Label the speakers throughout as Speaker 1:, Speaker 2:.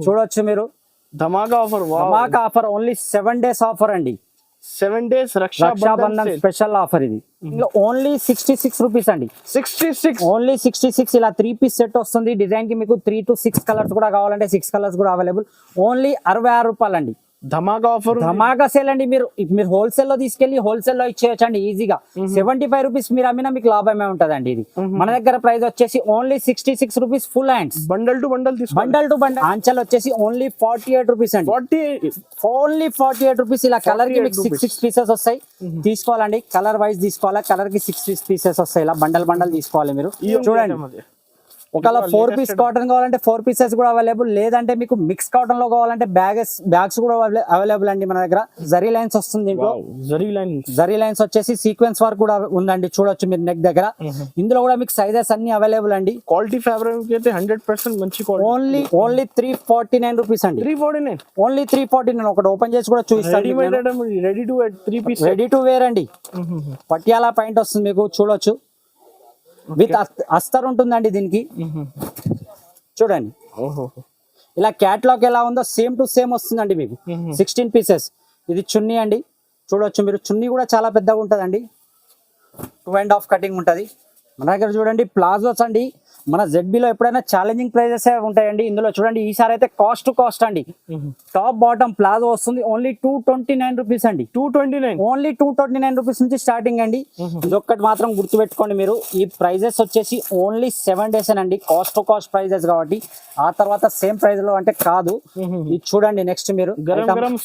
Speaker 1: చూడొచ్చు మీరు.
Speaker 2: ధమాకా ఆఫర్.
Speaker 1: ధమాకా offer only 7 days offer అండి.
Speaker 2: 7 days
Speaker 1: రక్షాబంధన్ స్పెషల్ ఆఫర్ ఇది. ఓన్లీ 66 రూపీస్ అండి.
Speaker 2: 66
Speaker 1: ఓన్లీ 66. ఇలా 3 piece సెట్ వస్తుంది. డిజైన్ కి మీకు 3 to 6 కలర్స్ కూడా కావాలంటే 6 కలర్స్ కూడా అవైలబుల్. ఓన్లీ 66 రూపాయలు అండి.
Speaker 2: ధమాకా ఆఫర్.
Speaker 1: ధమాకా సేల్ అండి. మీరు హోల్సేల్ లో తీసుకెళ్లి హోల్సేల్ లో ఇచ్చేయచ్చు అండి ఈజీగా. 75 రూపీస్ మీరు అమ్మినా మీకు లాభమే ఉంటదండి. ఇది మన దగ్గర ప్రైస్ వచ్చేసి only 66 rupees full hands.
Speaker 2: Bundle to bundle
Speaker 1: bundle to bundle. Anchal వచ్చేసి ఓన్లీ 48 రూపీస్ అండి. Only 48 rupees. ఇలా కలర్ కి మీకు 6 pieces వస్తాయి. తీసుకోవాలండి. కలర్ వైజ్ తీసుకోవాలా. కలర్ కి 6 pieces వస్తాయి. ఇలా బండల్ బండల్ తీసుకోవాలి మీరు. చూడండి, ఒకవేళ 4 piece కాటన్ కావాలంటే 4 pieces కూడా అవైలబుల్. లేదంటే మీకు మిక్స్ కాటన్ లో కావాలంటే బ్యాగ్స్ కూడా అవైలబుల్ అండి మన దగ్గర. జరీ లైన్స్ వస్తుంది దీంట్లో. జరీ లైన్స్ వచ్చేసి సీక్వెన్స్ వర్క్ కూడా ఉందండి. చూడొచ్చు మీరు నెక్ దగ్గర. ఇందులో కూడా మీకు సైజెస్ అన్ని అవైలబుల్ అండి.
Speaker 2: క్వాలిటీ ఫ్యాబ్రిక్ అయితే 100% మంచి క్వాలిటీ.
Speaker 1: ఓన్లీ 349 రూపీస్ అండి.
Speaker 2: 349.
Speaker 1: ఓన్లీ 349. ఒకటి ఓపెన్ చేసి కూడా చూపిస్తాను.
Speaker 2: Ready to wear 3 piece.
Speaker 1: Ready to wear అండి. పటియాలా పాయింట్ వస్తుంది మీకు. చూడొచ్చు విత్ అస్తర్ ఉంటుందండి దీనికి. చూడండి, ఇలా క్యాట్లాగ్ ఎలా ఉందో సేమ్ టు సేమ్ వస్తుందండి మీకు. 16 pieces. ఇది చున్నీ అండి. చూడొచ్చు మీరు. చున్నీ కూడా చాలా పెద్దగా ఉంటుందండి. 2.5 కటింగ్ ఉంటుంది మన దగ్గర. చూడండి ప్లాజోస్ అండి. మన ZB లో ఎప్పుడైనా ఛాలెంజింగ్ ప్రైజెస్ ఉంటాయండి. ఇందులో చూడండి ఈసారి అయితే కాస్ట్ టు కాస్ట్ అండి. టాప్ బాటమ్ ప్లాజో వస్తుంది ఓన్లీ 229 రూపీస్ అండి. 229. ఓన్లీ 229 రూపీస్ నుంచి స్టార్టింగ్ అండి. ఇదొక్కటి మాత్రం గుర్తుపెట్టుకోండి మీరు. ఈ ప్రైజెస్ వచ్చేసి ఓన్లీ 7 days అండి. కాస్ట్ టు కాస్ట్ ప్రైజెస్ కాబట్టి ఆ తర్వాత సేమ్ ప్రైస్ లో అంటే కాదు. ఇది చూడండి నెక్స్ట్ మీరు.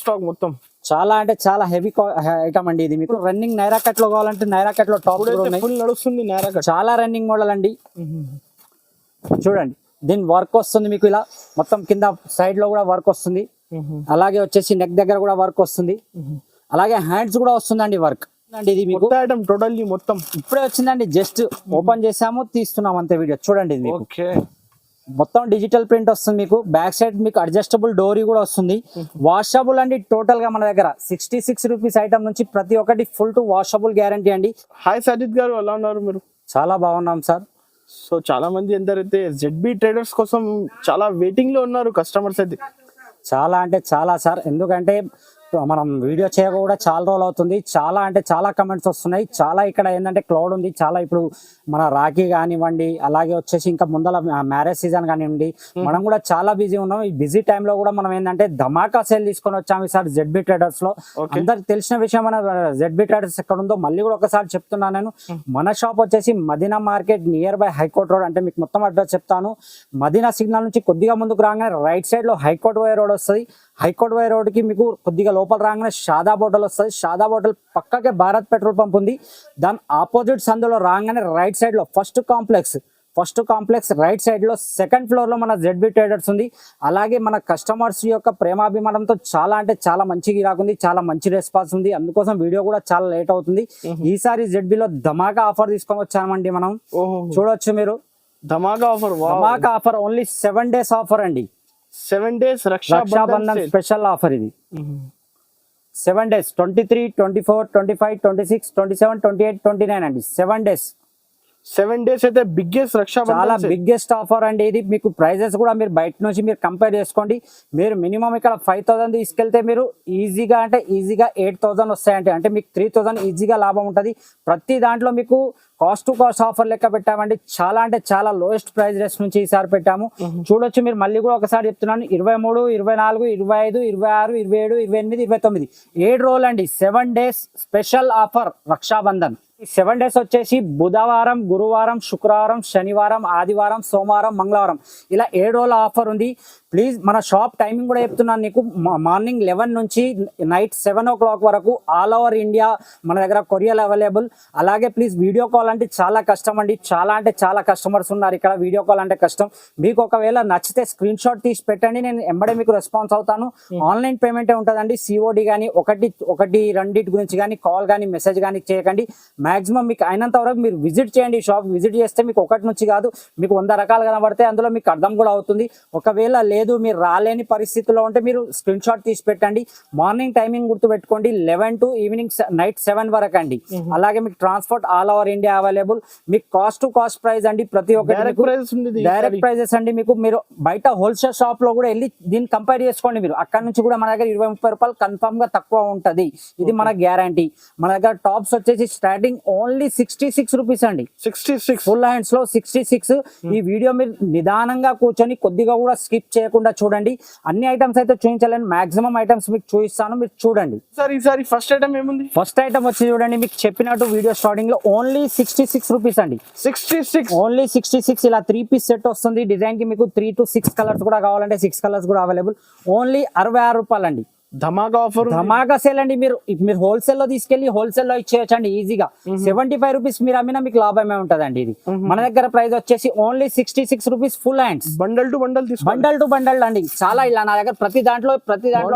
Speaker 2: స్టాక్ మొత్తం
Speaker 1: చాలా అంటే చాలా హెవీ ఐటమ్ అండి. ఇది మీకు రన్నింగ్ నైరా కట్ లో కావాలంటే నైరా కట్ లో టాప్
Speaker 2: నడుస్తుంది. నైరా కట్
Speaker 1: చాలా రన్నింగ్ మోడల్ అండి. చూడండి దీని వర్క్ వస్తుంది మీకు. ఇలా మొత్తం కింద సైడ్ లో కూడా వర్క్ వస్తుంది. అలాగే వచ్చేసి నెక్ దగ్గర కూడా వర్క్ వస్తుంది. అలాగే హ్యాండ్స్ కూడా వస్తుందండి వర్క్ అండి. ఇది మీకు
Speaker 2: ఐటమ్ టోటల్లీ మొత్తం
Speaker 1: ఇప్పుడే వచ్చిందండి. జస్ట్ ఓపెన్ చేసాము తీస్తున్నాం అంతే వీడియో. చూడండి ఇది మీకు మొత్తం డిజిటల్ ప్రింట్ వస్తుంది మీకు. బ్యాక్ సైడ్ మీకు అడ్జస్టబుల్ డోరీ కూడా వస్తుంది. వాషబుల్ అండి. టోటల్ గా మన దగ్గర 66 రూపీస్ ఐటమ్ నుంచి ప్రతి ఒక్కటి ఫుల్ టు వాషబుల్ గ్యారంటీ అండి.
Speaker 2: హాయ్ సజిత్ గారు, ఎలా ఉన్నారు మీరు?
Speaker 1: చాలా బాగున్నాం సార్.
Speaker 2: సో చాలా మంది ఎందరైతే ZB ట్రేడర్స్ కోసం చాలా వెయిటింగ్ లో ఉన్నారు కస్టమర్స్ అయితే.
Speaker 1: చాలా అంటే చాలా సార్. ఎందుకంటే మనం వీడియో చేయక కూడా చాలా రోజులు అవుతుంది. చాలా అంటే చాలా కమెంట్స్ వస్తున్నాయి. చాలా ఇక్కడ ఏంటంటే క్లౌడ్ ఉంది చాలా. ఇప్పుడు మన రాఖీ కానివ్వండి, అలాగే వచ్చేసి ఇంకా ముందర మ్యారేజ్ సీజన్ కానివ్వండి, మనం కూడా చాలా బిజీ ఉన్నాం. ఈ బిజీ టైంలో కూడా మనం ఏంటంటే ధమాకా సేల్ తీసుకొని వచ్చాము ఈసారి ZB ట్రేడర్స్ లో. అందరికి తెలిసిన విషయం మన ZB ట్రేడర్స్ ఎక్కడ ఉందో మళ్ళీ కూడా ఒకసారి చెప్తున్నాను నేను. మన షాప్ వచ్చేసి Madina market near by high court road. అంటే మీకు మొత్తం అడ్రస్ చెప్తాను. మదీనా సిగ్నల్ నుంచి కొద్దిగా ముందుకు రాగానే రైట్ సైడ్ లో హైకోర్ట్ వై రోడ్ వస్తుంది. హైకోర్ట్ వై రోడ్ కి మీకు కొద్దిగా లోపల రాగానే షాదాబ్ హోటల్ వస్తుంది. షాదాబ్ హోటల్ పక్కకే భారత్ పెట్రోల్ పంప్ ఉంది. దాని ఆపోజిట్ సందులో రాగానే రైట్ సైడ్ లో ఫస్ట్ కాంప్లెక్స్ రైట్ సైడ్ లో సెకండ్ ఫ్లోర్ లో మన ZB ట్రేడర్స్ ఉంది. అలాగే మన కస్టమర్స్ యొక్క ప్రేమాభిమానంతో చాలా అంటే చాలా మంచి గిరాకు ఉంది. చాలా మంచి రెస్పాన్స్ ఉంది. అందుకోసం వీడియో కూడా చాలా లేట్ అవుతుంది. ఈసారి ZB లో ధమాకా ఆఫర్ తీసుకొని వచ్చామండి మనం. చూడొచ్చు మీరు.
Speaker 2: ధమాకా
Speaker 1: ఆఫర్ ఓన్లీ 7 days ఆఫర్ అండి.
Speaker 2: 7 days
Speaker 1: రక్షాబంధన్ స్పెషల్ ఆఫర్ ఇది. 7 days 23, 24, 25, 26, 27, 28, 29 అండి. 7 days.
Speaker 2: 7 days అయితే బిగ్గెస్ట్ రక్షాబంధన్,
Speaker 1: చాలా బిగ్గెస్ట్ ఆఫర్ అండి ఇది. మీకు ప్రైజెస్ కూడా మీరు బయట నుంచి మీరు కంపేర్ చేసుకోండి. మీరు మినిమం ఇక్కడ 5,000 తీసుకెళ్తే మీరు ఈజీగా 8,000 వస్తాయంటే అంటే మీకు 3,000 ఈజీగా లాభం ఉంటుంది. ప్రతి దాంట్లో మీకు కాస్ట్ టు కాస్ట్ ఆఫర్ లెక్క పెట్టామండి. చాలా అంటే చాలా లోయెస్ట్ ప్రైస్ రేట్స్ నుంచి ఈసారి పెట్టాము. చూడొచ్చు మీరు. మళ్ళీ కూడా ఒకసారి చెప్తున్నాను. 23, 24, 25, 26, 27, 28, 29 7 రోజులు అండి. 7 days special offer Rakshabandhan. 7 days వచ్చేసి బుధవారం, గురువారం, శుక్రవారం, శనివారం, ఆదివారం, సోమవారం, మంగళవారం ఇలా 7 రోజుల ఆఫర్ ఉంది. ప్లీజ్ మన షాప్ టైమింగ్ కూడా చెప్తున్నాను నీకు. మార్నింగ్ 11 నుంచి నైట్ 7 o'clock వరకు ఆల్ ఓవర్ ఇండియా మన దగ్గర కొరియర్ అవైలబుల్. అలాగే ప్లీజ్ వీడియో కాల్ అంటే చాలా కష్టం అండి. చాలా అంటే చాలా కస్టమర్స్ ఉన్నారు ఇక్కడ. వీడియో కాల్ అంటే కష్టం. మీకు ఒకవేళ నచ్చితే స్క్రీన్ షాట్ తీసి పెట్టండి. నేను ఎంబడే మీకు రెస్పాన్స్ అవుతాను. ఆన్లైన్ పేమెంటే ఉంటుందండి. COD కానీ ఒకటి రెండింటి గురించి కానీ కాల్ కానీ మెసేజ్ కానీ చేయకండి. మాక్సిమం మీకు అయినంత వరకు మీరు విజిట్ చేయండి. షాప్ విజిట్ చేస్తే మీకు ఒకటి నుంచి కాదు, మీకు 100 రకాలు కనబడితే అందులో మీకు అర్థం కూడా అవుతుంది. ఒకవేళ లేదు మీరు రాలేని పరిస్థితుల్లో ఉంటే మీరు స్క్రీన్ షాట్ తీసి పెట్టండి. మార్నింగ్ టైమింగ్ గుర్తు పెట్టుకోండి. 11 to ఈవినింగ్ నైట్ 7 వరకు అండి. అలాగే మీకు transport all over India available. మీకు కాస్ట్ టు కాస్ట్ ప్రైస్ అండి ప్రతి
Speaker 2: డైరెక్ట్
Speaker 1: ఒక్కటి
Speaker 2: ప్రైస్ ఉంది
Speaker 1: డైరెక్ట్ ప్రైజెస్ అండి. మీకు మీరు బయట హోల్సేల్ షాప్ లో కూడా వెళ్ళి దీన్ని కంపేర్ చేసుకోండి. మీరు అక్కడ నుంచి కూడా మన దగ్గర 20-30 రూపాయలు కన్ఫర్మ్ గా తక్కువ ఉంటది. ఇది మన గ్యారంటీ. మన దగ్గర టాప్స్ వచ్చేసి స్టార్టింగ్ ఓన్లీ 66 రూపీస్ అండి.
Speaker 2: 66
Speaker 1: ఫుల్ హ్యాండ్స్ లో 66. ఈ వీడియో మీరు నిదానంగా కూర్చొని కొద్దిగా కూడా స్కిప్ చేయకుండా చూడండి. అన్ని ఐటమ్స్ అయితే చూపించలేను, మాక్సిమం ఐటమ్స్ మీకు చూపిస్తాను, మీరు చూడండి.
Speaker 2: సార్ ఈసారి ఫస్ట్ ఐటమ్ ఏముంది?
Speaker 1: ఫస్ట్ ఐటమ్ వచ్చి చూడండి, మీకు చెప్పినట్టు వీడియో స్టార్టింగ్ లో ఓన్లీ 66 రూపీస్ అండి.
Speaker 2: 66
Speaker 1: ఓన్లీ 66. ఇలా 3 పీస్ సెట్ వస్తుంది. డిజైన్ కి మీకు 3 to 6 కలర్స్ కూడా కావాలంటే 6 కలర్స్ కూడా అవైలబుల్. ఓన్లీ 66 రూపాయలు అండి.
Speaker 2: ధమాకా ఆఫర్,
Speaker 1: ధమాకా సేల్ అండి. మీరు హోల్సేల్ లో తీసుకెళ్లి హోల్సేల్ లో ఇచ్చేయచ్చండి ఈజీగా. 75 రూపీస్ మీరు అమ్మినా మీకు లాభమే ఉంటదండి. ఇది మన దగ్గర ప్రైస్ వచ్చేసి only 66 rupees. Full hands
Speaker 2: bundle to bundle
Speaker 1: bundle to bundle అండి. చాలా ఇలా నా దగ్గర ప్రతి దాంట్లో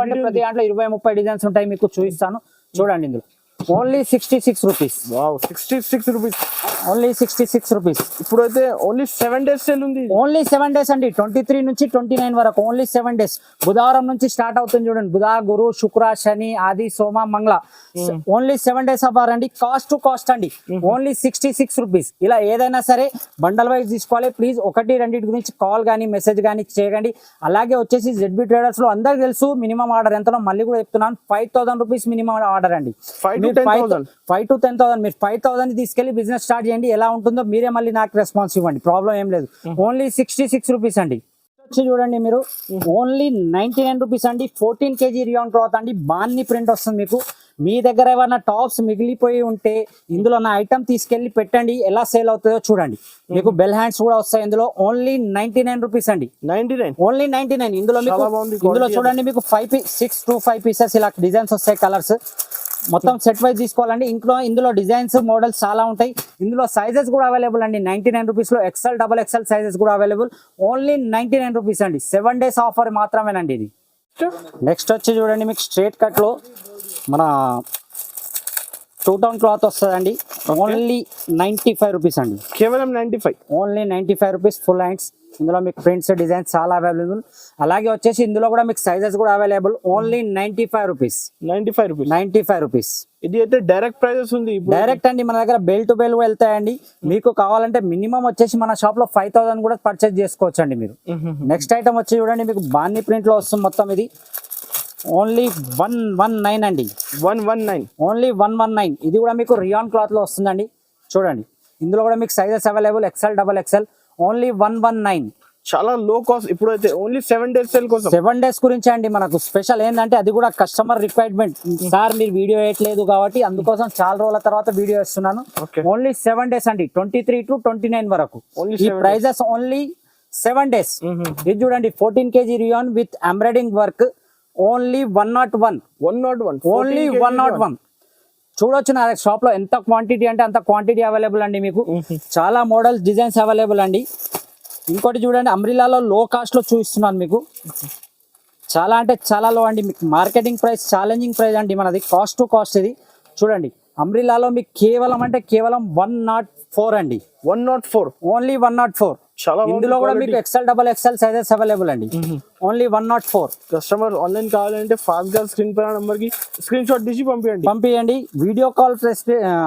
Speaker 1: అంటే ప్రతి దాంట్లో 20-30 డిజైన్స్ ఉంటాయి. మీకు చూపిస్తాను చూడండి. ఇందులో only 66 rupees.
Speaker 2: Wow, 66 rupees.
Speaker 1: Only 66 rupees.
Speaker 2: ఇప్పుడైతే ఓన్లీ 7 days సేల్ ఉంది.
Speaker 1: ఓన్లీ 7 days అండి. 23 నుంచి 29 వరకు ఓన్లీ 7 days. బుధవారం నుంచి స్టార్ట్ అవుతుంది చూడండి. బుధ, గురు, శుక్ర, శని, ఆది, సోమ, మంగళ. ఓన్లీ 7 days ఆఫర్ అండి. కాస్ట్ టు కాస్ట్ అండి. Only 66 rupees. ఇలా ఏదైనా సరే బండల్ వైజ్ తీసుకోవాలి. ప్లీజ్ 1-2 గురించి కాల్ కానీ మెసేజ్ కానీ చేయకండి. అలాగే వచ్చేసి ZB ట్రేడర్స్ లో అందరికి తెలుసు మినిమం ఆర్డర్ ఎంతనో. మళ్ళీ కూడా చెప్తున్నాను, 5,000 రూపీస్ మినిమం ఆర్డర్ అండి.
Speaker 2: 5 to 10,000.
Speaker 1: 5 to 10,000. మీరు 5,000 తీసుకెళ్లి బిజినెస్ స్టార్ట్ చేయండి. ఎలా ఉంటుందో మీరే మళ్ళీ నాకు రెస్పాన్స్ ఇవ్వండి, ప్రాబ్లం ఏం లేదు. ఓన్లీ 66 రూపీస్ అండి. వచ్చి చూడండి మీరు, ఓన్లీ 99 రూపీస్ అండి. 14 kg రియాన్ క్లాత్ అండి. బాన్ని ప్రింట్ వస్తుంది మీకు. మీ దగ్గర ఏమైనా టాప్స్ మిగిలిపోయి ఉంటే ఇందులో నా ఐటమ్ తీసుకెళ్లి పెట్టండి, ఎలా సేల్ అవుతుందో చూడండి. మీకు బెల్ హ్యాండ్స్ కూడా వస్తాయి ఇందులో. ఓన్లీ 99 రూపీస్ అండి.
Speaker 2: 99
Speaker 1: ఓన్లీ 99. ఇందులో చూడండి మీకు 6 to 5 పీసెస్ ఇలా డిజైన్స్ వస్తాయి, కలర్స్ మొత్తం సెట్ వైజ్ తీసుకోవాలండి. ఇందులో డిజైన్స్ మోడల్స్ చాలా ఉంటాయి. ఇందులో సైజెస్ కూడా అవైలబుల్ అండి. 99 రూపీస్ లో XL, XXL సైజెస్ కూడా అవైలబుల్. ఓన్లీ 99 రూపీస్ అండి. 7 days ఆఫర్ మాత్రమేనండి ఇది. నెక్స్ట్ వచ్చి చూడండి, మీకు స్ట్రేట్ కట్ లో మన 2 tone క్లాత్ వస్తుందండి. ఓన్లీ 95 రూపీస్ అండి.
Speaker 2: కేవలం 95.
Speaker 1: Only 95 rupees. Full hands. ఇందులో మీకు ప్రింట్స్ డిజైన్స్ చాలా అవైలబుల్. అలాగే వచ్చేసి ఇందులో కూడా మీకు సైజెస్ కూడా అవైలబుల్. Only 95 rupees. 95 రూపీస్.
Speaker 2: ఇది అయితే డైరెక్ట్ ప్రైజెస్ ఉంది.
Speaker 1: డైరెక్ట్ అండి. మన దగ్గర బెల్ టు బెల్ వెళ్తాయండి. మీకు కావాలంటే మినిమం వచ్చేసి మన షాప్ లో 5,000 కూడా పర్చేస్ చేసుకోవచ్చు అండి మీరు. నెక్స్ట్ ఐటమ్ వచ్చి చూడండి, మీకు బాన్ని ప్రింట్ లో వస్తుంది మొత్తం. ఇది ఓన్లీ 119 అండి.
Speaker 2: 119.
Speaker 1: ఓన్లీ 119. ఇది కూడా మీకు రియాన్ క్లాత్ లో వస్తుందండి. చూడండి, ఇందులో కూడా మీకు sizes available. XL, XXL. Only 119.
Speaker 2: చాలా లో కాస్ట్. ఇప్పుడైతే ఓన్లీ 7 days సేల్ కోసం.
Speaker 1: 7 days గురించి అండి మనకు స్పెషల్ ఏంటంటే, అది కూడా కస్టమర్ రిక్వైర్మెంట్. సార్ మీరు వీడియో వేయట్లేదు కాబట్టి అందుకోసం చాలా రోజుల తర్వాత వీడియో వేస్తున్నాను. ఓన్లీ 7 days అండి. 23 to 29 వరకు. ఈ ప్రైజెస్ ఓన్లీ 7 days. ఇది చూడండి, 14 kg rayon with embroidering work. Only 101. Only 101. చూడొచ్చు నా షాప్ లో ఎంత క్వాంటిటీ అంటే అంత క్వాంటిటీ అవైలబుల్ అండి. మీకు చాలా మోడల్స్, డిజైన్స్ అవైలబుల్ అండి. ఇంకోటి చూడండి, అంబ్రిల్లాలో లో కాస్ట్ లో చూపిస్తున్నాను మీకు. చాలా అంటే చాలా లో అండి. మీకు మార్కెటింగ్ ప్రైస్, ఛాలెంజింగ్ ప్రైస్ అండి మనది. కాస్ట్ టు కాస్ట్ ఇది. చూడండి, అంబ్రిల్లాలో మీకు కేవలం 104 అండి.
Speaker 2: 104.
Speaker 1: ఓన్లీ 104. ఇందులో కూడా మీకు XL, XXL సైజెస్ అవైలబుల్ అండి. ఓన్లీ 104.
Speaker 2: కస్టమర్ ఆన్లైన్ కావాలంటే ఫాస్ట్ గా స్క్రీన్ పైన నంబర్ కి స్క్రీన్ షాట్ తీసి పంపించండి.
Speaker 1: వీడియో కాల్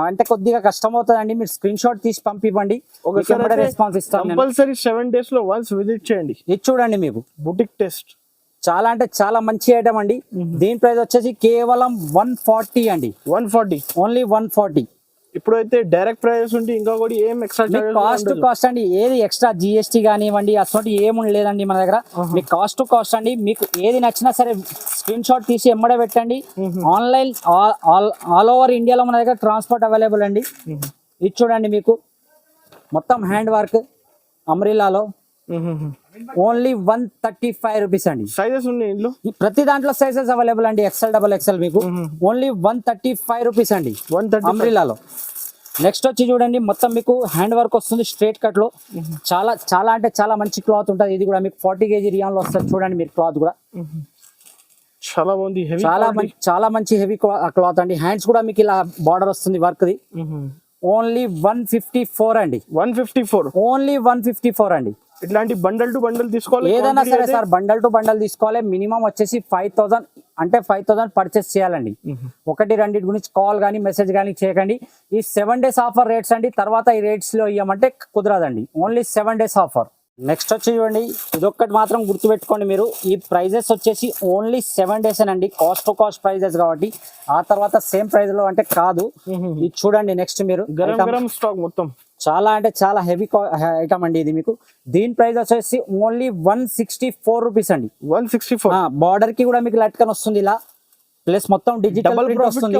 Speaker 1: అంటే కొద్దిగా కష్టం అవుతుందండి. మీరు స్క్రీన్ షాట్ తీసి పంపివ్వండి, ఒకసారి రెస్పాన్స్ ఇస్తాను.
Speaker 2: కంపల్సరీ 7 days లో వన్స్ విజిట్ చేయండి.
Speaker 1: ఇది చూడండి, మీకు
Speaker 2: బుటిక్ టెస్ట్
Speaker 1: చాలా అంటే చాలా మంచి ఐటమ్ అండి. దీని ప్రైస్ వచ్చేసి కేవలం 140 అండి.
Speaker 2: 140.
Speaker 1: ఓన్లీ 140.
Speaker 2: ఇప్పుడైతే డైరెక్ట్ ప్రైస్ ఉంటే ఇంకా కూడా ఏం ఎక్స్ట్రా
Speaker 1: కాస్ట్ టు కాస్ట్ అండి. ఏది ఎక్స్ట్రా GST కానివ్వండి అసలు ఏమి లేదండి మన దగ్గర. మీకు కాస్ట్ టు కాస్ట్ అండి. మీకు ఏది నచ్చినా సరే స్క్రీన్ షాట్ తీసి ఎమ్మడే పెట్టండి. ఆన్లైన్ ఆల్ ఓవర్ ఇండియాలో మన దగ్గర ట్రాన్స్పోర్ట్ అవైలబుల్ అండి. ఇది చూడండి, మీకు మొత్తం హ్యాండ్ వర్క్ అంబ్రిల్లాలో. ఓన్లీ 135 రూపీస్ అండి.
Speaker 2: సైజెస్ ఉన్నాయి ఇందులో.
Speaker 1: ప్రతి దాంట్లో సైజెస్ అవైలబుల్ అండి. XL, XXL. మీకు ఓన్లీ 135 రూపీస్ అండి అంబ్రిల్లాలో. నెక్స్ట్ వచ్చి చూడండి, మొత్తం మీకు హ్యాండ్ వర్క్ వస్తుంది స్ట్రేట్ కట్ లో. చాలా అంటే చాలా మంచి క్లాత్ ఉంటుంది. ఇది కూడా మీకు 40 kg రియాన్ లో వస్తుంది. చూడండి మీరు, క్లాత్ కూడా
Speaker 2: చాలా బాగుంది.
Speaker 1: చాలా మంచి హెవీ క్లాత్ అండి. హ్యాండ్స్ కూడా మీకు ఇలా బార్డర్ వస్తుంది వర్క్ ది. ఓన్లీ 154 అండి.
Speaker 2: 154.
Speaker 1: ఓన్లీ 154 అండి.
Speaker 2: ఇట్లాంటి బండల్ టు బండల్ తీసుకోవాలి.
Speaker 1: ఏదైనా సరే సార్, బండల్ టు బండల్ తీసుకోవాలి. మినిమం వచ్చేసి 5,000 అంటే 5,000 పర్చేస్ చేయాలండి. ఒకటి రెండింటి గురించి కాల్ కానీ మెసేజ్ కానీ చేయకండి. ఈ 7 days ఆఫర్ రేట్స్ అండి. తర్వాత ఈ రేట్స్ లో ఇవ్వమంటే కుదరదండి. Only 7 days offer. నెక్స్ట్ వచ్చి చూడండి, ఇదొక్కటి మాత్రం గుర్తుపెట్టుకోండి మీరు. ఈ ప్రైజెస్ వచ్చేసి ఓన్లీ 7 days అండి. కాస్ట్ టు కాస్ట్ ప్రైజెస్ కాబట్టి ఆ తర్వాత సేమ్ ప్రైస్ లో అంటే కాదు. ఇది చూడండి నెక్స్ట్ మీరు
Speaker 2: గరం స్టాక్ మొత్తం
Speaker 1: చాలా అంటే చాలా హెవీ ఐటమ్ అండి ఇది. మీకు దీని ప్రైస్ వచ్చేసి ఓన్లీ 164 రూపీస్ అండి.
Speaker 2: 164.
Speaker 1: బార్డర్ కి కూడా మీకు లట్కన్ వస్తుంది ఇలా, ప్లస్ మొత్తం డిజిటల్ ప్రింట్ వస్తుంది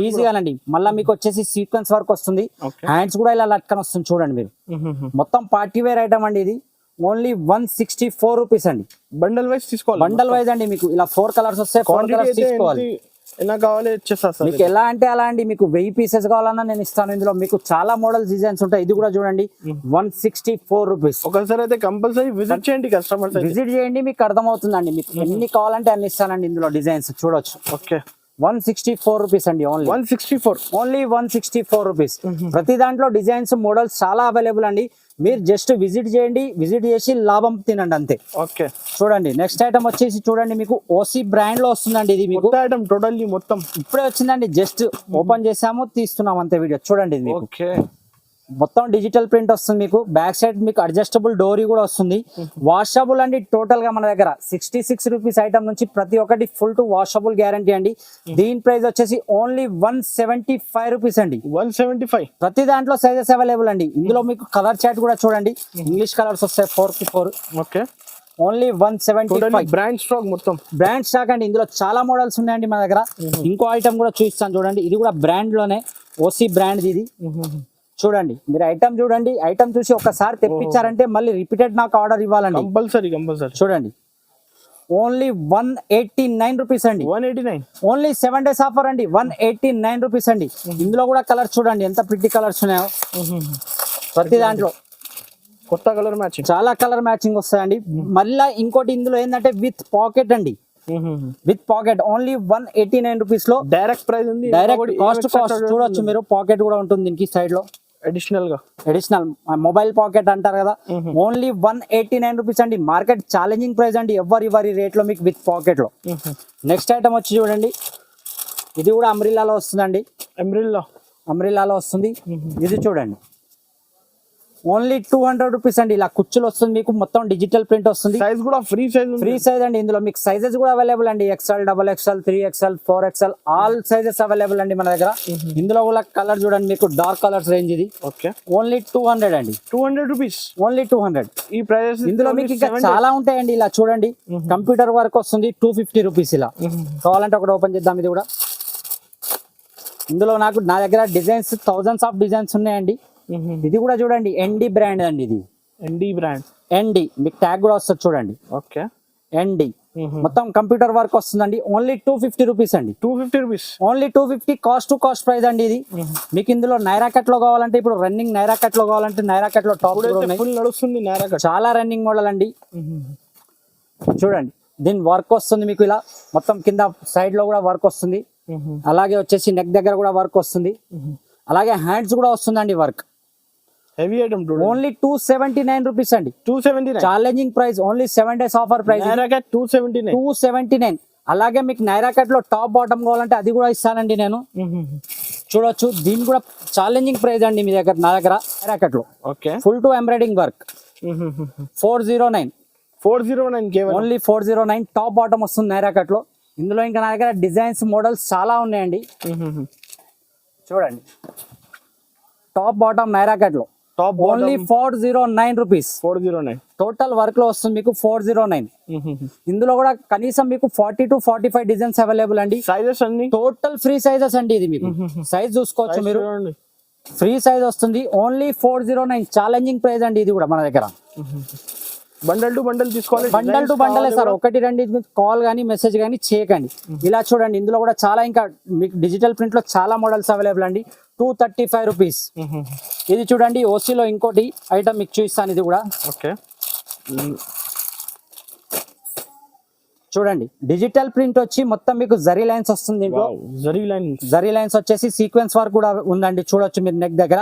Speaker 1: ఈజీగానండి. మళ్ళీ మీకు వచ్చేసి సీక్వెన్స్ వర్క్ వస్తుంది, హ్యాండ్స్ కూడా ఇలా లట్కన్ వస్తుంది చూడండి మీరు. మొత్తం పార్టీ వేర్ ఐటమ్ అండి ఇది. ఓన్లీ 164 రూపీస్ అండి.
Speaker 2: బండల్ వైజ్ తీసుకోవాలి.
Speaker 1: బండల్ వైజ్ అండి. మీకు ఇలా 4 కలర్స్ వస్తాయి, 4 కలర్స్ తీసుకోవాలి.
Speaker 2: ఎలా కావాలి ఇచ్చేస్తా సార్.
Speaker 1: మీకు ఎలా అంటే అలా అండి. మీకు 1000 పీసెస్ కావాలన్నా నేను ఇస్తాను. ఇందులో మీకు చాలా మోడల్స్ డిజైన్స్ ఉంటాయి. ఇది కూడా చూడండి 164 రూపీస్.
Speaker 2: ఒకసారి అయితే కంపల్సరీ విజిట్ చేయండి, కస్టమర్స్
Speaker 1: విజిట్ చేయండి, మీకు అర్థమవుతుందండి. మీకు ఎన్ని కావాలంటే అన్ని ఇస్తానండి. ఇందులో డిజైన్స్ చూడొచ్చు.
Speaker 2: ఓకే
Speaker 1: 164 రూపీస్ అండి. Only 164 rupees. ప్రతి దాంట్లో డిజైన్స్ మోడల్స్ చాలా అవైలబుల్ అండి. మీరు జస్ట్ విజిట్ చేయండి, విజిట్ చేసి లాభం తినండి అంతే.
Speaker 2: ఓకే
Speaker 1: చూడండి నెక్స్ట్ ఐటమ్ వచ్చేసి చూడండి, మీకు ఓసీ బ్రాండ్ లో వస్తుందండి. ఇది మీకు
Speaker 2: ఐటమ్ టోటల్లీ మొత్తం
Speaker 1: ఇప్పుడే వచ్చిందండి. జస్ట్ ఓపెన్ చేసాము, తీస్తున్నాం అంతే వీడియో. చూడండి ఇది మీకు
Speaker 2: ఓకే
Speaker 1: మొత్తం డిజిటల్ ప్రింట్ వస్తుంది. మీకు బ్యాక్ సైడ్ మీకు అడ్జస్టబుల్ డోరీ కూడా వస్తుంది. వాషబుల్ అండి. టోటల్ గా మన దగ్గర 66 రూపీస్ ఐటమ్ నుంచి ప్రతి ఒక్కటి ఫుల్ టు వాషబుల్ గ్యారంటీ అండి. దీని ప్రైస్ వచ్చేసి ఓన్లీ 175 రూపీస్ అండి.
Speaker 2: 175.
Speaker 1: ప్రతి దాంట్లో సైజెస్ అవైలబుల్ అండి. ఇందులో మీకు కలర్ చార్ట్ కూడా చూడండి, ఇంగ్లీష్ కలర్స్ వస్తాయి 4 కి 4.
Speaker 2: Okay
Speaker 1: only 175.
Speaker 2: బ్రాండ్ స్టాక్ మొత్తం
Speaker 1: బ్రాండ్ స్టాక్ అండి. ఇందులో చాలా మోడల్స్ ఉన్నాయండి మన దగ్గర. ఇంకో ఐటమ్ కూడా చూపిస్తాను చూడండి. ఇది కూడా బ్రాండ్ లోనే, ఓసీ బ్రాండ్ ఇది. చూడండి మీరు ఐటమ్ చూడండి. ఐటమ్ చూసి ఒకసారి తెప్పించారంటే మళ్ళీ రిపీటెడ్ నాకు ఆర్డర్ ఇవ్వాలండి
Speaker 2: కంపల్సరీ.
Speaker 1: చూడండి ఓన్లీ 189 రూపీస్ అండి.
Speaker 2: 189.
Speaker 1: ఓన్లీ 7 days ఆఫర్ అండి. 189 రూపీస్ అండి. ఇందులో కూడా కలర్స్ చూడండి ఎంత ప్రిట్టి కలర్స్ ఉన్నాయో. ప్రతి దాంట్లో
Speaker 2: కొత్త కలర్ మ్యాచింగ్,
Speaker 1: చాలా కలర్ మ్యాచింగ్ వస్తాయండి. మళ్ళీ ఇంకోటి ఇందులో ఏంటంటే విత్ పాకెట్ అండి. విత్ పాకెట్ ఓన్లీ 189 రూపీస్ లో
Speaker 2: డైరెక్ట్ ప్రైస్ ఉంది.
Speaker 1: డైరెక్ట్ కాస్ట్ చూడొచ్చు మీరు. పాకెట్ కూడా ఉంటుంది దీనికి సైడ్ లో అడిషనల్ మొబైల్ పాకెట్ అంటారు కదా. ఓన్లీ 189 రూపీస్ అండి. మార్కెట్ ఛాలెంజింగ్ ప్రైస్ అండి. ఎవరి రేట్ లో మీకు విత్ పాకెట్ లో. నెక్స్ట్ ఐటమ్ వచ్చి చూడండి, ఇది కూడా అంబ్రిల్లాలో వస్తుందండి. అంబ్రిల్లాలో వస్తుంది. ఇది చూడండి ఓన్లీ 200 రూపీస్ అండి. ఇలా కుచ్చులు వస్తుంది మీకు. మొత్తం డిజిటల్ ప్రింట్ వస్తుంది.
Speaker 2: సైజ్ కూడా ఫ్రీ సైజ్
Speaker 1: అండి. ఇందులో మీకు సైజెస్ కూడా అవైలబుల్ అండి. XL, XXL, 3XL, 4XL all sizes available అండి మన దగ్గర. ఇందులో కూడా కలర్ చూడండి మీకు డార్క్ కలర్స్ రేంజ్ ఇది. ఓన్లీ 200 అండి.
Speaker 2: 200 రూపీస్.
Speaker 1: ఓన్లీ 200
Speaker 2: ఈ ప్రైస్.
Speaker 1: ఇందులో మీకు ఇంకా చాలా ఉంటాయండి. ఇలా చూడండి కంప్యూటర్ వర్క్ వస్తుంది 250 రూపీస్. ఇలా కావాలంటే ఒకటి ఓపెన్ చేద్దాం. ఇది కూడా ఇందులో నా దగ్గర డిజైన్స్ థౌజండ్స్ ఆఫ్ డిజైన్స్ ఉన్నాయండి. ఇది కూడా చూడండి ND బ్రాండ్ అండి. ఇది ND మీకు ట్యాగ్ కూడా వస్తుంది చూడండి.
Speaker 2: ఓకే
Speaker 1: ND మొత్తం కంప్యూటర్ వర్క్ వస్తుందండి. ఓన్లీ 250 రూపీస్ అండి. 250 rupees. Only 250 cost to cost price అండి ఇది. మీకు ఇందులో నైరా కట్ లో కావాలంటే, ఇప్పుడు రన్నింగ్ నైరా కట్ లో కావాలంటే నైరా కట్ లో టాప్
Speaker 2: నడుస్తుంది. నైరా కట్
Speaker 1: చాలా రన్నింగ్ మోడల్ అండి. చూడండి దీని వర్క్ వస్తుంది మీకు ఇలా. మొత్తం కింద సైడ్ లో కూడా వర్క్ వస్తుంది. అలాగే వచ్చేసి నెక్ దగ్గర కూడా వర్క్ వస్తుంది. అలాగే హ్యాండ్స్ కూడా వస్తుందండి work.
Speaker 2: Heavy item.
Speaker 1: Only 279 rupees అండి.
Speaker 2: 279
Speaker 1: challenging price. Only 7 days offer price. 279. అలాగే మీకు నైరా కట్ లో టాప్ బాటమ్ కావాలంటే అది కూడా ఇస్తానండి నేను. చూడొచ్చు దీని కూడా ఛాలెంజింగ్ ప్రైస్ అండి మీ దగ్గర. నా దగ్గర నైరా కట్ లో full to embroidering work 409. Only 409 top bottom వస్తుంది నైరా కట్ లో. ఇందులో ఇంకా నా దగ్గర డిజైన్స్ మోడల్స్ చాలా ఉన్నాయండి. చూడండి టాప్ బాటమ్ నైరా కట్ లో ఓన్లీ 409 రూపీస్. టోటల్ వర్క్ లో వస్తుంది మీకు 409. ఇందులో కూడా కనీసం మీకు 40 to 45 డిజైన్స్ అవైలబుల్ అండి.
Speaker 2: సైజెస్ అన్ని
Speaker 1: టోటల్ ఫ్రీ సైజెస్ అండి. ఇది మీకు సైజ్ చూసుకోవచ్చు మీరు. ఫ్రీ సైజ్ వస్తుంది. ఓన్లీ 409 ఛాలెంజింగ్ ప్రైస్ అండి. ఇది కూడా మన దగ్గర
Speaker 2: బండల్ టు బండల్ తీసుకోవాలి.
Speaker 1: బండల్ టు బండలే సార్. ఒకటి రెండు కాల్ కానీ మెసేజ్ కానీ చేయకండి. ఇలా చూడండి ఇందులో కూడా చాలా ఇంకా మీకు డిజిటల్ ప్రింట్ లో చాలా మోడల్స్ అవైలబుల్ అండి. 235 రూపీస్. ఇది చూడండి ఓసీలో ఇంకోటి ఐటమ్ మీకు చూపిస్తాను. ఇది కూడా చూడండి డిజిటల్ ప్రింట్ వచ్చి మొత్తం మీకు జరీ లైన్స్ వస్తుంది దీంట్లో.
Speaker 2: జరీ లైన్.
Speaker 1: జరీ లైన్స్ వచ్చేసి సీక్వెన్స్ వర్క్ కూడా ఉందండి, చూడొచ్చు మీరు నెక్ దగ్గర.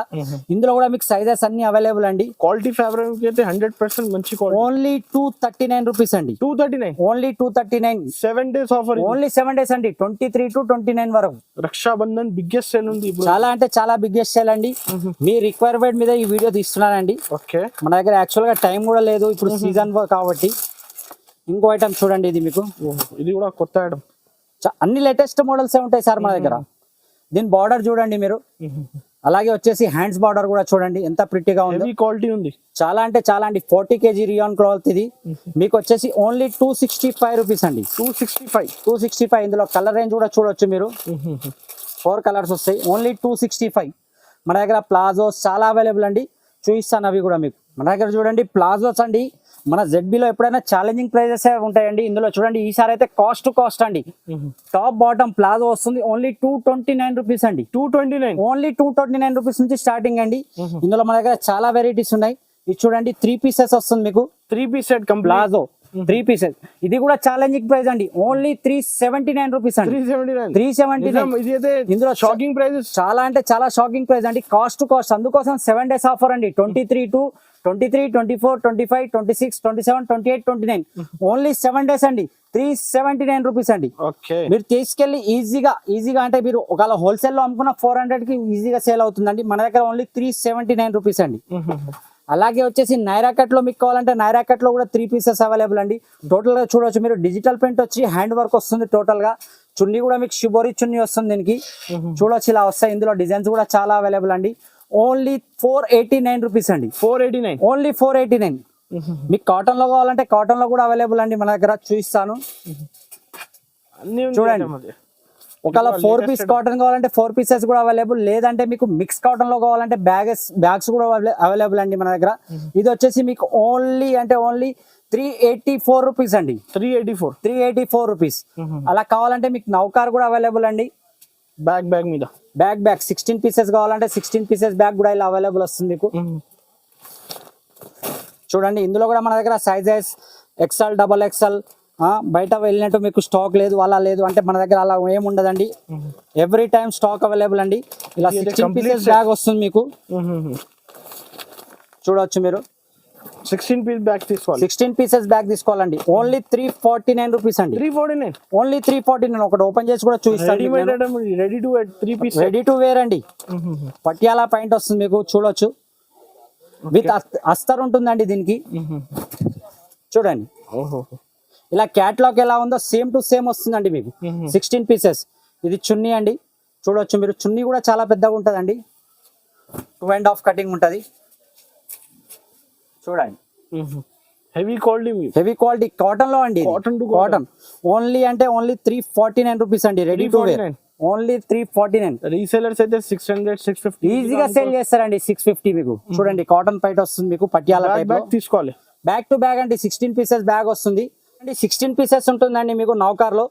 Speaker 1: ఇందులో కూడా మీకు సైజెస్ అన్ని అవైలబుల్ అండి.
Speaker 2: క్వాలిటీ ఫ్యాబ్రిక్ అయితే 100% మంచి క్వాలిటీ.
Speaker 1: ఓన్లీ 239 రూపీస్ అండి.
Speaker 2: 239
Speaker 1: only 239.
Speaker 2: 7 days offer.
Speaker 1: Only 7 days అండి, 23 to 29 వరకు.
Speaker 2: రక్షాబంధన్ బిగ్గెస్ట్ సేల్ ఉంది ఇప్పుడు.
Speaker 1: చాలా అంటే చాలా బిగ్గెస్ట్ సేల్ అండి. మీ రిక్వైర్మెంట్ మీద ఈ వీడియో తీస్తున్నానండి.
Speaker 2: ఓకే.
Speaker 1: మన దగ్గర యాక్చువల్ గా టైం కూడా లేదు ఇప్పుడు సీజన్ కాబట్టి. ఇంకో ఐటమ్ చూడండి, ఇది మీకు
Speaker 2: ఇది కూడా కొత్త ఐటమ్.
Speaker 1: అన్ని లేటెస్ట్ మోడల్స్ ఉంటాయి సార్ మన దగ్గర. దీని బార్డర్ చూడండి మీరు. అలాగే వచ్చేసి హ్యాండ్స్ బార్డర్ కూడా చూడండి ఎంత ప్రిట్టిగా ఉంది.
Speaker 2: హెవీ క్వాలిటీ ఉంది.
Speaker 1: చాలా అంటే చాలా అండి. 40 kg రియాన్ క్లాత్ ఇది. మీకు వచ్చేసి ఓన్లీ 265 రూపీస్ అండి. 265. ఇందులో కలర్ రేంజ్ కూడా చూడొచ్చు మీరు. 4 కలర్స్ వస్తాయి. ఓన్లీ 265. మన దగ్గర ప్లాజోస్ చాలా అవైలబుల్ అండి, చూపిస్తాను అవి కూడా మీకు. మన దగ్గర చూడండి ప్లాజోస్ అండి. మన ZB లో ఎప్పుడైనా ఛాలెంజింగ్ ప్రైజెస్ ఉంటాయండి. ఇందులో చూడండి ఈసారి అయితే కాస్ట్ టు కాస్ట్ అండి. టాప్ బాటమ్ ప్లాజో వస్తుంది ఓన్లీ 229 రూపీస్ అండి. 229. ఓన్లీ 229 రూపీస్ నుంచి స్టార్టింగ్ అండి. ఇందులో మన దగ్గర చాలా వెరైటీస్ ఉన్నాయి. ఇది చూడండి 3 pieces వస్తుంది మీకు. 3 piece సెట్ ప్లాజో 3 pieces. ఇది కూడా ఛాలెంజింగ్ ప్రైస్ అండి. ఓన్లీ 379 రూపీస్ అండి. 379. ఇందులో
Speaker 2: షాకింగ్ ప్రైజెస్.
Speaker 1: చాలా అంటే చాలా షాకింగ్ ప్రైస్ అండి, కాస్ట్ టు కాస్ట్. అందుకోసం 7 days ఆఫర్ అండి. 23 to 23, 24, 25, 26, 27, 28, 29. ఓన్లీ 7 days అండి. 379 రూపీస్ అండి. మీరు తీసుకెళ్లి ఈజీగా అంటే మీరు ఒకవేళ హోల్సేల్ లో అమ్ముకున్న 400 కి ఈజీగా సేల్ అవుతుందండి. మన దగ్గర ఓన్లీ 379 రూపీస్ అండి. అలాగే వచ్చేసి నైరా కట్ లో మీకు కావాలంటే నైరా కట్ లో కూడా 3 pieces అవైలబుల్ అండి. టోటల్ గా చూడొచ్చు మీరు. డిజిటల్ ప్రింట్ వచ్చి హ్యాండ్ వర్క్ వస్తుంది టోటల్ గా. చున్నీ కూడా మీకు షిబోరి చున్నీ వస్తుంది దీనికి. చూడొచ్చు ఇలా వస్తాయి. ఇందులో డిజైన్స్ కూడా చాలా అవైలబుల్ అండి. ఓన్లీ 489 రూపీస్ అండి. 489. ఓన్లీ 489. మీకు కాటన్ లో కావాలంటే కాటన్ లో కూడా అవైలబుల్ అండి మన దగ్గర, చూపిస్తాను చూడండి. ఒకవేళ 4 piece కాటన్ కావాలంటే 4 pieces కూడా అవైలబుల్. లేదంటే మీకు మిక్స్ కాటన్ లో కావాలంటే బ్యాగ్స్ కూడా అవైలబుల్ అండి మన దగ్గర. ఇది వచ్చేసి మీకు ఓన్లీ 384 రూపీస్ అండి. 384 రూపీస్. అలా కావాలంటే మీకు నౌకార్ కూడా అవైలబుల్ అండి.
Speaker 2: బ్యాగ్ మీద
Speaker 1: బ్యాగ్ 16 pieces కావాలంటే 16 pieces బ్యాగ్ కూడా ఇలా అవైలబుల్ వస్తుంది మీకు. చూడండి ఇందులో కూడా మన దగ్గర సైజెస్ XL, XXL. బయట వెళ్ళినట్టు మీకు స్టాక్ లేదు అలా లేదు అంటే మన దగ్గర అలా ఏమి ఉండదండి. ఎవ్రీ టైం స్టాక్ అవైలబుల్ అండి. ఇలా 16 pieces బ్యాగ్ వస్తుంది మీకు. చూడవచ్చు మీరు.
Speaker 2: 16 piece బ్యాగ్ తీసుకోవాలి.
Speaker 1: 16 pieces బ్యాగ్ తీసుకోవాలండి. ఓన్లీ 349 రూపీస్ అండి. 349. ఓన్లీ 349. ఒకటి ఓపెన్ చేసి కూడా చూపిస్తాను.
Speaker 2: Ready to wear 3 piece.
Speaker 1: Ready to wear అండి. పటియాలా పాయింట్ వస్తుంది మీకు. చూడొచ్చు విత్ అస్తర్ ఉంటుందండి దీనికి. చూడండి ఇలా క్యాట్లాగ్ ఎలా ఉందో సేమ్ టు సేమ్ వస్తుందండి మీకు. 16 pieces. ఇది చున్నీ అండి. చూడొచ్చు మీరు. చున్నీ కూడా చాలా పెద్దగా ఉంటుందండి. 2.5 కటింగ్ ఉంటుంది. చూడండి
Speaker 2: హెవీ క్వాలిటీ
Speaker 1: కాటన్ లో అండి. కాటన్ ఓన్లీ 349 రూపీస్ అండి. Ready to wear only 349.
Speaker 2: Resellers అయితే 600, 650
Speaker 1: ఈజీగా సేల్ చేస్తారండి. 650 మీకు. చూడండి కాటన్ పైట్ వస్తుంది మీకు. పటియాలా టైప్ లో
Speaker 2: తీసుకోవాలి.
Speaker 1: బ్యాక్ టు బ్యాగ్ అండి. 16 pieces బ్యాగ్ వస్తుంది అండి. 16 pieces ఉంటుందండి మీకు నౌకార్ లో.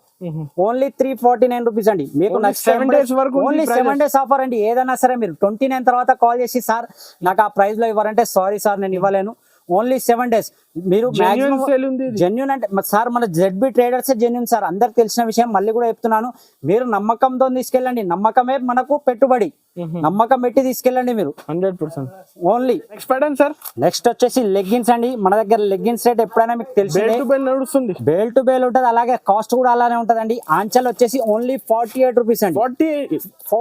Speaker 1: ఓన్లీ 349 రూపీస్ అండి. మీకు నెక్స్ట్ 7 days వరకు ఓన్లీ 7 days ఆఫర్ అండి. ఏదైనా సరే మీరు 29 తర్వాత కాల్ చేసి సార్ నాకు ఆ ప్రైస్ లో ఇవ్వరంటే సారీ సార్ నేను ఇవ్వలేను. Only 7 days. మీరు జెన్యూన్ అంటే సార్ మన ZB ట్రేడర్స్ జెన్యూన్ సార్, అందరికి తెలిసిన విషయం. మళ్ళీ కూడా చెప్తున్నాను, మీరు నమ్మకంతో తీసుకెళ్ళండి. నమ్మకమే మనకు పెట్టుబడి. నమ్మకం పెట్టి తీసుకెళ్ళండి మీరు
Speaker 2: 100%.
Speaker 1: ఓన్లీ నెక్స్ట్ వచ్చేసి లెగ్గిన్స్ అండి. మన దగ్గర లెగ్గిన్స్ రేట్ ఎప్పుడైనా మీకు తెలిసి
Speaker 2: నడుస్తుంది.
Speaker 1: బేల్ టు బేల్ ఉంటుంది. అలాగే కాస్ట్ కూడా అలానే ఉంటదండి. ఆంచల్ వచ్చేసి ఓన్లీ 48 రూపీస్ అండి.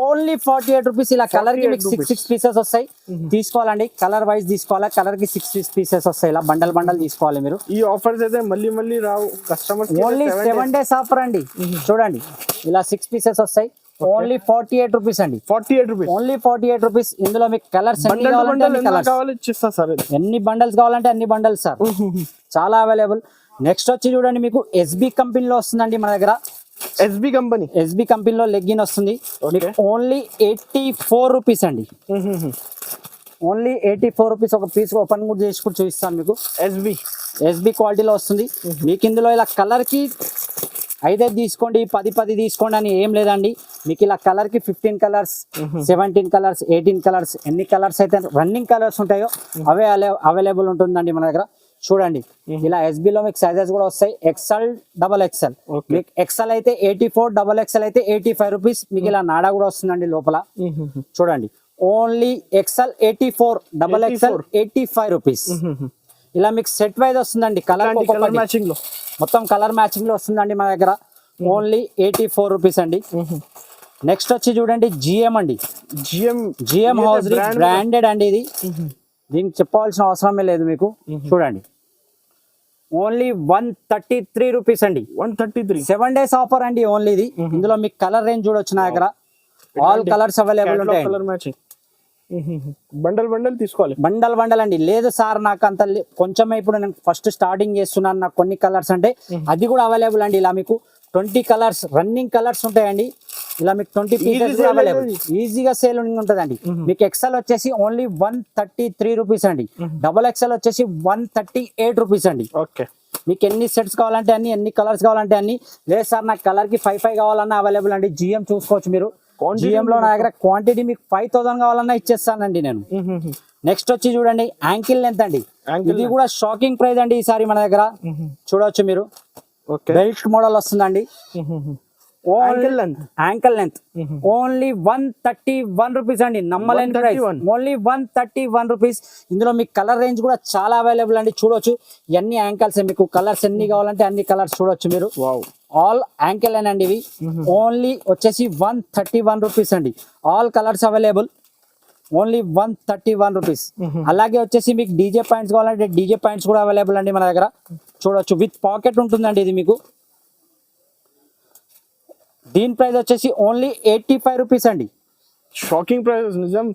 Speaker 1: Only 48 rupees. ఇలా కలర్ కి మీకు 6 pieces వస్తాయి. తీసుకోవాలండి. కలర్ వైజ్ తీసుకోవాలా. కలర్ కి 6 pieces వస్తాయి. ఇలా బండల్ తీసుకోవాలి మీరు.
Speaker 2: ఈ ఆఫర్స్ అయితే మళ్ళీ రావు కస్టమర్స్.
Speaker 1: ఓన్లీ 7 days ఆఫర్ అండి. చూడండి ఇలా 6 pieces వస్తాయి. ఓన్లీ 48 రూపీస్ అండి. 48 రూపీస్. Only 48 rupees. ఇందులో మీకు కలర్స్ ఎన్ని బండల్స్ కావాలంటే అన్ని బండల్స్ సార్. చాలా అవైలబుల్. నెక్స్ట్ వచ్చి చూడండి మీకు SB కంపెనీలో వస్తుందండి మన దగ్గర. SB కంపెనీలో లెగ్గిన్ వస్తుంది. ఓన్లీ 84 రూపీస్ అండి. Only 84 rupees. ఒక పీస్ ఓపెన్ కూడా చేసి కూడా చూపిస్తాను మీకు. SB క్వాలిటీలో వస్తుంది మీకు. ఇందులో ఇలా కలర్ కి 5 తీసుకోండి, 10 తీసుకోండి అని ఏం లేదండి. మీకు ఇలా కలర్ కి 15 కలర్స్, 17 కలర్స్, 18 కలర్స్, ఎన్ని కలర్స్ అయితే రన్నింగ్ కలర్స్ ఉంటాయో అవే అవైలబుల్ ఉంటుందండి మన దగ్గర. చూడండి ఇలా SB లో మీకు సైజెస్ కూడా వస్తాయి, XL, XXL.
Speaker 2: Okay.
Speaker 1: మీకు XL అయితే 84, XXL అయితే 85 రూపీస్. మీకు ఇలా నాడా కూడా వస్తుందండి లోపల. చూడంండి ఓన్లీ XL 84, XXL 85 రూపీస్. ఇలా మీకు సెట్ వైజ్ వస్తుందండి, కలర్
Speaker 2: మ్యాచింగ్ లో
Speaker 1: మొత్తం కలర్ మ్యాచింగ్ లో వస్తుందండి మన దగ్గర. ఓన్లీ 84 రూపీస్ అండి. నెక్స్ట్ వచ్చి చూడండి GM అండి, GM హౌస్ బ్రాండెడ్ అండి ఇది. దీనికి చెప్పవలసిన అవసరమే లేదు మీకు. చూడండి ఓన్లీ 133 రూపీస్ అండి.
Speaker 2: 133
Speaker 1: 7 days ఆఫర్ అండి ఓన్లీ ఇది. ఇందులో మీకు కలర్ రేంజ్ చూడొచ్చు నా దగ్గర. ఆల్ కలర్స్ అవైలబుల్ ఉంటాయి.
Speaker 2: కలర్ మ్యాచింగ్ బండల్ తీసుకోవాలి.
Speaker 1: బండల్ అండి. లేదు సార్ నాకు అంత కొంచెమే, ఇప్పుడు నేను ఫస్ట్ స్టార్టింగ్ చేస్తున్నాను, నాకు కొన్ని కలర్స్ అంటే అది కూడా అవైలబుల్ అండి. ఇలా మీకు 20 కలర్స్ రన్నింగ్ కలర్స్ ఉంటాయండి. ఇలా మీకు 20 పీసెస్ అవైలబుల్, ఈజీగా సేల్ ఉంటుందండి. మీకు XL వచ్చేసి ఓన్లీ 133 రూపీస్ అండి. XXL వచ్చేసి 138 రూపీస్ అండి.
Speaker 2: ఓకే,
Speaker 1: మీకు ఎన్ని సెట్స్ కావాలంటే అన్ని, ఎన్ని కలర్స్ కావాలంటే అన్ని. లేదు సార్ నాకు కలర్ కి 5 కావాలన్నా అవైలబుల్ అండి. GM చూసుకోవచ్చు మీరు. GM లో నా దగ్గర క్వాంటిటీ మీకు 5000 కావాలన్నా ఇచ్చేస్తానండి నేను. నెక్స్ట్ వచ్చి చూడండి యాంకిల్ లెంత్ అండి. ఇది కూడా షాకింగ్ ప్రైస్ అండి ఈసారి మన దగ్గర. చూడవచ్చు మీరు, బెల్ట్ మోడల్ వస్తుందండి. యాంకిల్ లెంత్ ఓన్లీ 131 రూపీస్ అండి. నమ్మలేని ప్రైస్, ఓన్లీ 131 రూపీస్. ఇందులో మీకు కలర్ రేంజ్ కూడా చాలా అవైలబుల్ అండి. చూడొచ్చు ఎన్ని యాంకిల్స్, మీకు కలర్స్ ఎన్ని కావాలంటే అన్ని కలర్స్ చూడొచ్చు మీరు. ఆల్ యాంకిల్ లైన్ అండి ఇవి. ఓన్లీ వచ్చేసి 131 రూపీస్ అండి. All colours available, only 131 rupees. అలాగే వచ్చేసి మీకు డీజే పాయింట్స్ కావాలంటే డీజే పాయింట్స్ కూడా అవైలబుల్ అండి మన దగ్గర. చూడొచ్చు విత్ పాకెట్ ఉంటుందండి ఇది మీకు. దీని ప్రైస్ వచ్చేసి ఓన్లీ 85 రూపీస్ అండి.
Speaker 2: షాకింగ్ ప్రైస్ నిజం.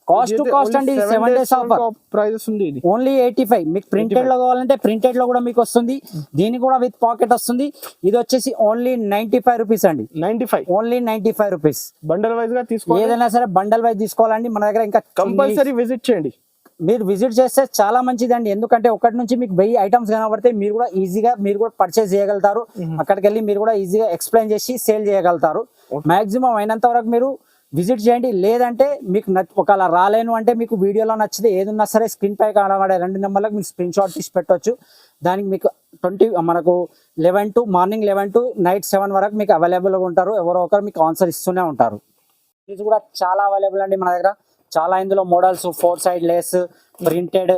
Speaker 1: కాస్ట్ టు కాస్ట్ అండి. 7 days ఆఫర్
Speaker 2: ప్రైజెస్ ఉంది. ఇది
Speaker 1: ఓన్లీ 85. మీకు ప్రింటెడ్ లో కావాలంటే ప్రింటెడ్ లో కూడా మీకు వస్తుంది. దీని కూడా విత్ పాకెట్ వస్తుంది. ఇది వచ్చేసి ఓన్లీ 95 రూపీస్ అండి.
Speaker 2: 95,
Speaker 1: ఓన్లీ 95 రూపీస్.
Speaker 2: బండల్ వైజ్ గా తీసుకోవాలి.
Speaker 1: ఏదైనా సరే బండల్ వైజ్ తీసుకోవాలండి మన దగ్గర. ఇంకా
Speaker 2: కంపల్సరీ విజిట్ చేయండి.
Speaker 1: మీరు విజిట్ చేస్తే చాలా మంచిదండి. ఎందుకంటే ఒకటి నుంచి మీకు 1000 ఐటమ్స్ కనబడితే మీరు కూడా ఈజీగా మీరు కూడా పర్చేస్ చేయగలుగుతారు. అక్కడికి వెళ్ళి మీరు కూడా ఈజీగా ఎక్స్ప్లెయిన్ చేసి సేల్ చేయగలుగుతారు. మాక్సిమం అయినంత వరకు మీరు విజిట్ చేయండి. లేదంటే మీకు ఒకవేళ రాలేను అంటే మీకు వీడియోలో నచ్చితే ఏదున్నా సరే స్క్రీన్ పై కనబడే 2 నెంబర్లకు మీరు స్క్రీన్ షాట్ తీసి పెట్టొచ్చు. దానికి మీకు మనకు మార్నింగ్ 11 to నైట్ 7 వరకు మీకు అవైలబుల్గా ఉంటారు. ఎవరో ఒకరు మీకు ఆన్సర్ ఇస్తూనే ఉంటారు. ఇది కూడా చాలా అవైలబుల్ అండి మన దగ్గర. చాలా ఇందులో మోడల్స్ 4 side లేస్, ప్రింటెడ్,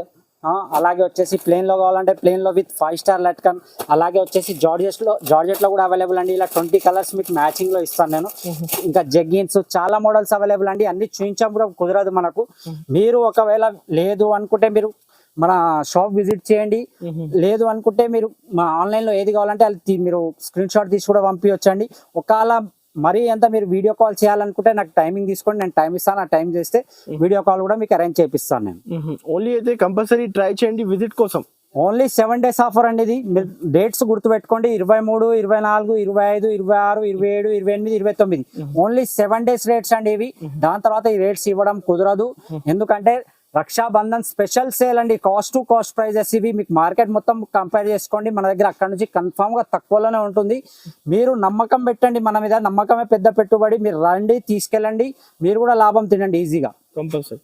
Speaker 1: అలాగే వచ్చేసి ప్లేన్ లో కావాలంటే ప్లేన్ లో విత్ 5 star లట్కన్, అలాగే వచ్చేసి జార్జెట్ లో కూడా అవైలబుల్ అండి. ఇలా 20 కలర్స్ మీకు మ్యాచింగ్ లో ఇస్తాను నేను. ఇంకా జగ్గిన్స్ చాలా మోడల్స్ అవైలబుల్ అండి. అన్ని చూపించడం కూడా కుదరదు మనకు. మీరు ఒకవేళ లేదు అనుకుంటే మీరు మన షాప్ విజిట్ చేయండి. లేదు అనుకుంటే మీరు మా ఆన్లైన్ లో ఏది కావాలంటే అది మీరు స్క్రీన్ షాట్ తీసి కూడా పంపించండి. ఒకవేళ మరి ఎంత మీరు వీడియో కాల్ చేయాలనుకుంటే నాకు టైమింగ్ తీసుకోండి, నేను టైం ఇస్తాను. ఆ టైం చేస్తే వీడియో కాల్ కూడా మీకు అరేంజ్ చేపిస్తాను నేను.
Speaker 2: ఓన్లీ అయితే కంపల్సరీ ట్రై చేయండి విజిట్ కోసం.
Speaker 1: ఓన్లీ 7 days ఆఫర్ అండి ఇది. మీరు డేట్స్ గుర్తుపెట్టుకోండి, 23, 24, 25, 26, 27, 28, 29. ఓన్లీ 7 days రేట్స్ అండి ఇవి. దాని తర్వాత ఈ రేట్స్ ఇవ్వడం కుదరదు. ఎందుకంటే రక్షాబంధన్ స్పెషల్ సేల్ అండి. కాస్ట్ టు కాస్ట్ ప్రైజెస్ ఇవి. మీకు మార్కెట్ మొత్తం కంపేర్ చేసుకోండి, మన దగ్గర అక్కడ నుంచి కన్ఫామ్ గా తక్కువలోనే ఉంటుంది. మీరు నమ్మకం పెట్టండి మన మీద. నమ్మకమే పెద్ద పెట్టుబడి. మీరు రండి, తీసుకెళ్ళండి, మీరు కూడా లాభం తినండి ఈజీగా.
Speaker 2: కంపల్సరీ.